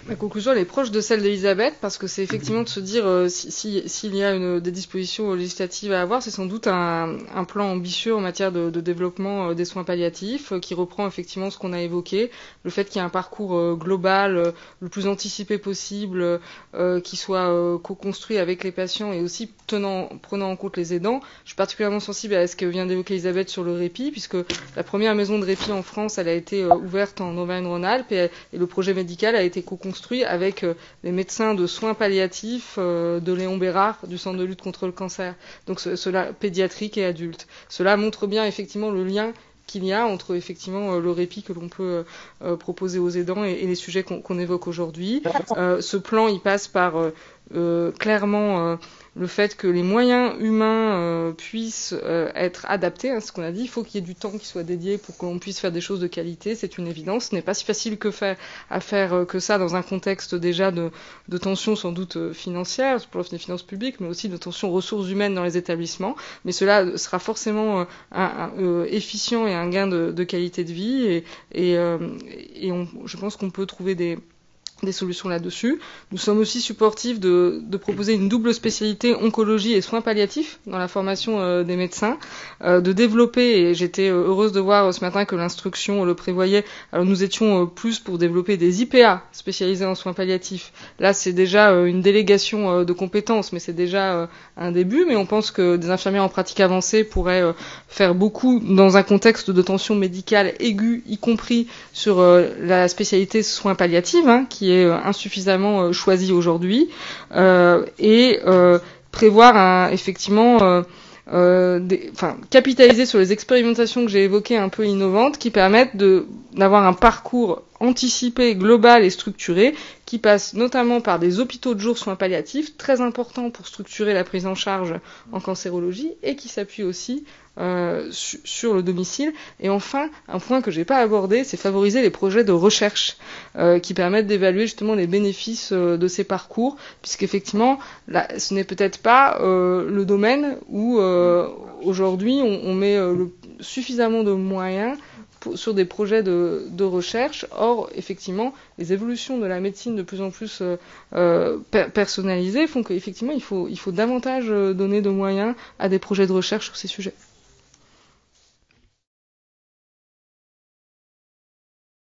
La conclusion, elle est proche de celle d'Elisabeth, parce que c'est effectivement de se dire s'il y a des dispositions législatives à avoir, c'est sans doute un plan ambitieux en matière de développement des soins palliatifs, qui reprend effectivement ce qu'on a évoqué, le fait qu'il y ait un parcours global, le plus anticipé possible, qui soit co-construit avec les patients et aussi prenant en compte les aidants. Je suis particulièrement sensible à ce que vient d'évoquer Elisabeth sur le répit, puisque la première maison de répit en France, elle a été ouverte en Auvergne-Rhône-Alpes et le projet médical a été co-construit avec les médecins de soins palliatifs de Léon Bérard du Centre de lutte contre le cancer, donc cela pédiatrique et adulte. Cela montre bien effectivement le lien qu'il y a entre effectivement le répit que l'on peut proposer aux aidants et les sujets qu'on évoque aujourd'hui. Ce plan, il passe par clairement le fait que les moyens humains puissent être adaptés, hein, ce qu'on a dit, il faut qu'il y ait du temps qui soit dédié pour qu'on puisse faire des choses de qualité, c'est une évidence. Ce n'est pas si facile à faire que ça dans un contexte déjà de tension sans doute financière, pour les finances publiques, mais aussi de tension ressources humaines dans les établissements. Mais cela sera forcément efficient et un gain de qualité de vie, je pense qu'on peut trouver des solutions là-dessus. Nous sommes aussi supportifs de proposer une double spécialité oncologie et soins palliatifs dans la formation des médecins, de développer, et j'étais heureuse de voir ce matin que l'instruction le prévoyait, alors nous étions plus pour développer des IPA spécialisés en soins palliatifs. Là, c'est déjà une délégation de compétences, mais c'est déjà un début, mais on pense que des infirmières en pratique avancée pourraient faire beaucoup dans un contexte de tension médicale aiguë, y compris sur la spécialité soins palliatifs, hein, qui est insuffisamment choisi aujourd'hui, et prévoir effectivement capitaliser sur les expérimentations que j'ai évoquées un peu innovantes qui permettent d'avoir un parcours anticipé, global et structuré qui passe notamment par des hôpitaux de jour soins palliatifs, très importants pour structurer la prise en charge en cancérologie et qui s'appuie aussi sur le domicile. Et enfin, un point que j'ai pas abordé, c'est favoriser les projets de recherche qui permettent d'évaluer justement les bénéfices de ces parcours, puisqu'effectivement, là, ce n'est peut-être pas le domaine où aujourd'hui on met suffisamment de moyens sur des projets de recherche. Or, effectivement, les évolutions de la médecine de plus en plus personnalisées font qu'effectivement, il faut davantage donner de moyens à des projets de recherche sur ces sujets.